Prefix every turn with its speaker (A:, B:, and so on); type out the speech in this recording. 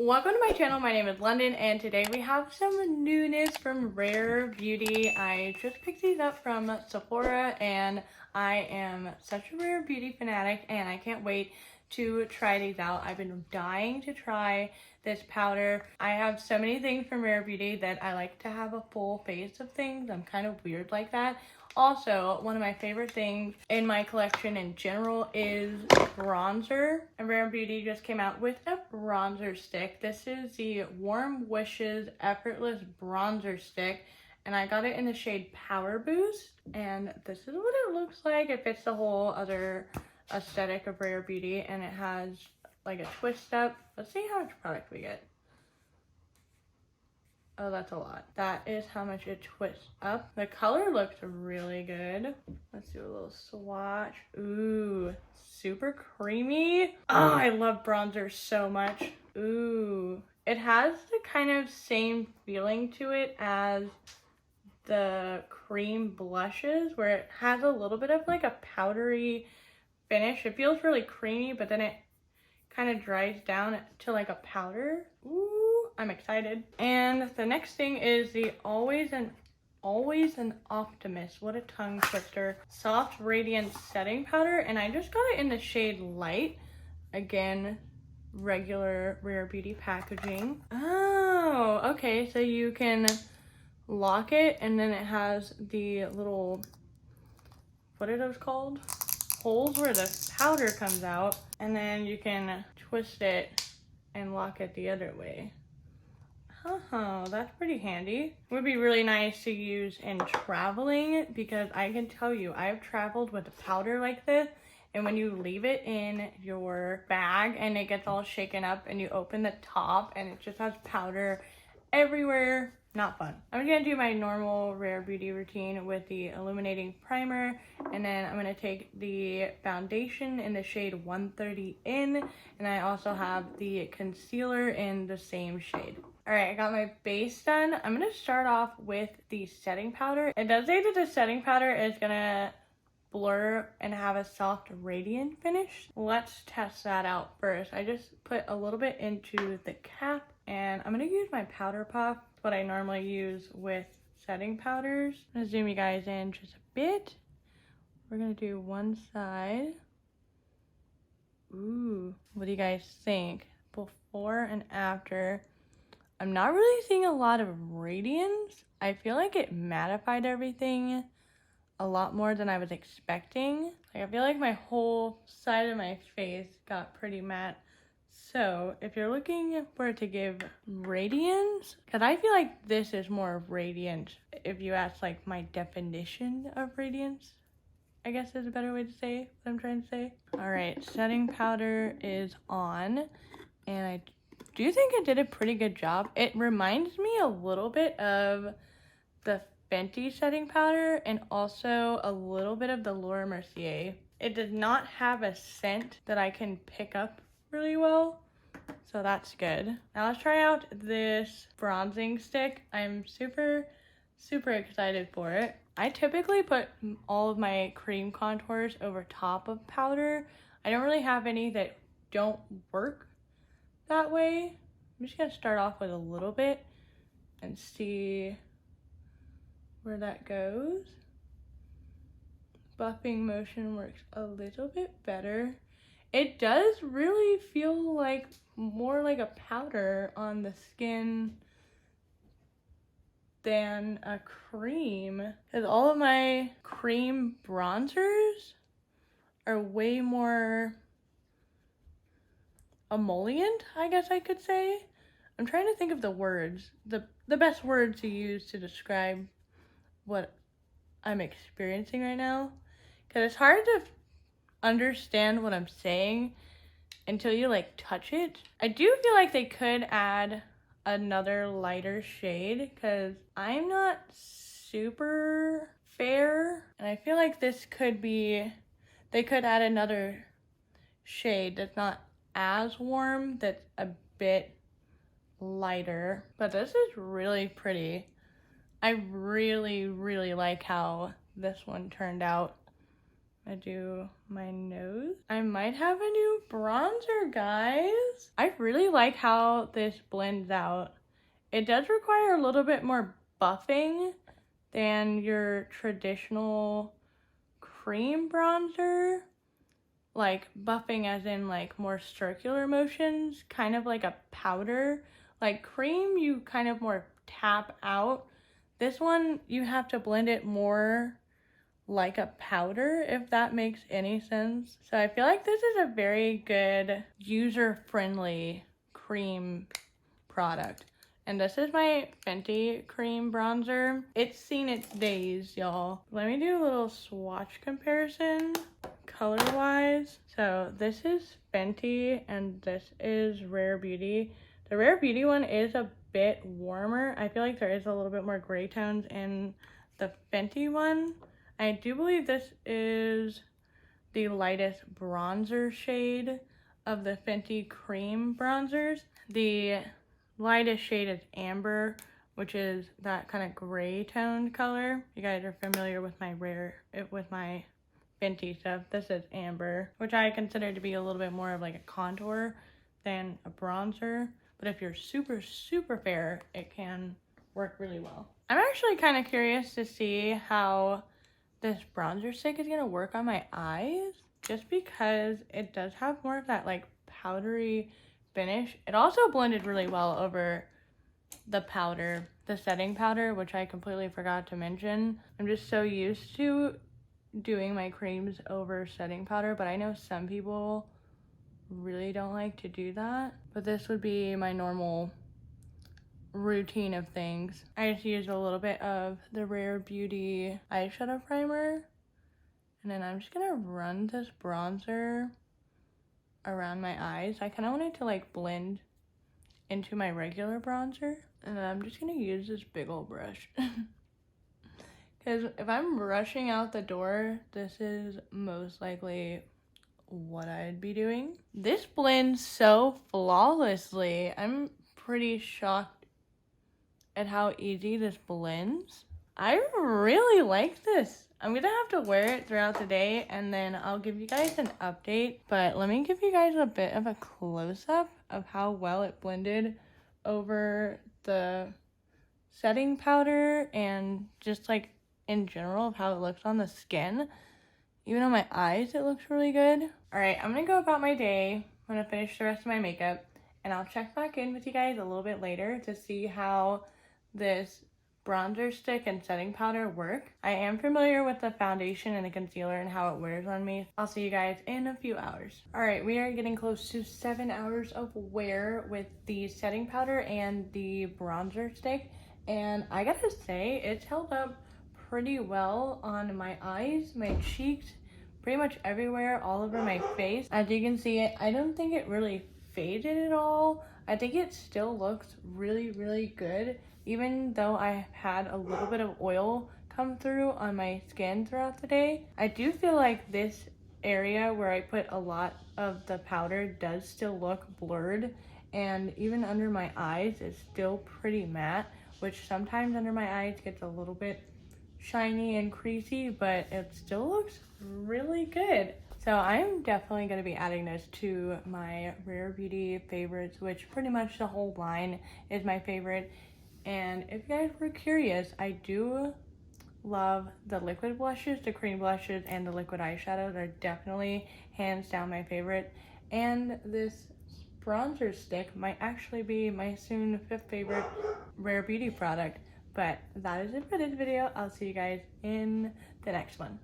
A: Welcome to my channel. My name is London and today we have some newness from Rare Beauty. I just picked these up from Sephora and I am such a Rare Beauty fanatic and I can't wait to try these out. I've been dying to try this powder. I have so many things from Rare Beauty that I like to have a full face of things. I'm kind of weird like that. Also, one of my favorite things in my collection in general is bronzer. And Rare Beauty just came out with a bronzer stick. This is the Warm Wishes Effortless Bronzer Stick. And I got it in the shade Power Boost. And this is what it looks like. It fits the whole other aesthetic of Rare Beauty. And it has like a twist up. Let's see how much product we get. Oh, that's a lot. That is how much it twists up. The color looks really good. Let's do a little swatch. Ooh, super creamy. Oh, I love bronzer so much. Ooh, it has the kind of same feeling to it as the cream blushes, where it has a little bit of like a powdery finish. It feels really creamy, but then it kind of dries down to like a powder. Ooh. I'm excited. And the next thing is the Always an Optimist. What a tongue twister. Soft Radiance Setting Powder. And I just got it in the shade Light. Again, regular Rare Beauty packaging. Oh, okay. So you can lock it and then it has the little, what are those called? Holes where the powder comes out. And then you can twist it and lock it the other way. Oh, that's pretty handy. It would be really nice to use in traveling because I can tell you, I have traveled with a powder like this, and when you leave it in your bag and it gets all shaken up and you open the top and it just has powder everywhere, not fun. I'm gonna do my normal Rare Beauty routine with the illuminating primer, and then I'm gonna take the foundation in the shade 130 in, and I also have the concealer in the same shade. All right, I got my base done. I'm gonna start off with the setting powder. It does say that the setting powder is gonna blur and have a soft radiant finish. Let's test that out first. I just put a little bit into the cap and I'm gonna use my powder puff, what I normally use with setting powders. I'm gonna zoom you guys in just a bit. We're gonna do one side. Ooh, what do you guys think? Before and after. I'm not really seeing a lot of radiance. I feel like it mattified everything a lot more than I was expecting. Like, I feel like my whole side of my face got pretty matte. So if you're looking for it to give radiance, because I feel like this is more radiant if you ask like my definition of radiance, I guess is a better way to say what I'm trying to say. All right, setting powder is on, and I do think it did a pretty good job. It reminds me a little bit of the Fenty setting powder and also a little bit of the Laura Mercier. It does not have a scent that I can pick up really well, so that's good. Now let's try out this bronzing stick. I'm super excited for it. I typically put all of my cream contours over top of powder. I don't really have any that don't work that way. I'm just gonna start off with a little bit and see where that goes. Buffing motion works a little bit better. It does really feel like more like a powder on the skin than a cream, because all of my cream bronzers are way more emollient, I guess I could say. I'm trying to think of the words, the best words to use to describe what I'm experiencing right now, because it's hard to understand what I'm saying until you like touch it. I do feel like they could add another lighter shade because I'm not super fair, and I feel like this could be, they could add another shade that's not as warm, that's a bit lighter, but this is really pretty. I really like how this one turned out. I do my nose. I might have a new bronzer, guys. I really like how this blends out. It does require a little bit more buffing than your traditional cream bronzer. Like buffing as in like more circular motions, kind of like a powder. Like cream, you kind of more tap out. This one, you have to blend it more like a powder, if that makes any sense. So I feel like this is a very good user-friendly cream product. And this is my Fenty cream bronzer. It's seen its days, y'all. Let me do a little swatch comparison color-wise. So this is Fenty and this is Rare Beauty. The Rare Beauty one is a bit warmer. I feel like there is a little bit more gray tones in the Fenty one. I do believe this is the lightest bronzer shade of the Fenty cream bronzers. The lightest shade is Amber, which is that kind of gray toned color. You guys are familiar with my Fenty stuff. This is Amber, which I consider to be a little bit more of like a contour than a bronzer. But if you're super, super fair, it can work really well. I'm actually kind of curious to see how this bronzer stick is gonna work on my eyes, just because it does have more of that like powdery finish. It also blended really well over the powder, the setting powder, which I completely forgot to mention. I'm just so used to doing my creams over setting powder, but I know some people really don't like to do that. But this would be my normal routine of things. I just use a little bit of the Rare Beauty eyeshadow primer, and then I'm just gonna run this bronzer around my eyes. I kind of want it to like blend into my regular bronzer, and then I'm just gonna use this big old brush because if I'm rushing out the door, this is most likely what I'd be doing. This blends so flawlessly. I'm pretty shocked at how easy this blends. I really like this. I'm gonna have to wear it throughout the day and then I'll give you guys an update. But let me give you guys a bit of a close-up of how well it blended over the setting powder and just like in general of how it looks on the skin. Even on my eyes, it looks really good. All right, I'm gonna go about my day. I'm gonna finish the rest of my makeup and I'll check back in with you guys a little bit later to see how this bronzer stick and setting powder work. I am familiar with the foundation and the concealer and how it wears on me. I'll see you guys in a few hours. All right, we are getting close to 7 hours of wear with the setting powder and the bronzer stick. And I gotta say, it's held up pretty well on my eyes, my cheeks, pretty much everywhere, all over my face. As you can see, I don't think it really faded at all. I think it still looks really, really good, even though I had a little bit of oil come through on my skin throughout the day. I do feel like this area where I put a lot of the powder does still look blurred, and even under my eyes it's still pretty matte, which sometimes under my eyes gets a little bit shiny and creasy, but it still looks really good. So I'm definitely going to be adding this to my Rare Beauty favorites, which pretty much the whole line is my favorite. And if you guys were curious, I do love the liquid blushes, the cream blushes, and the liquid eyeshadows are definitely hands down my favorite. And this bronzer stick might actually be my soon 5th favorite Rare Beauty product. But that is it for this video. I'll see you guys in the next one.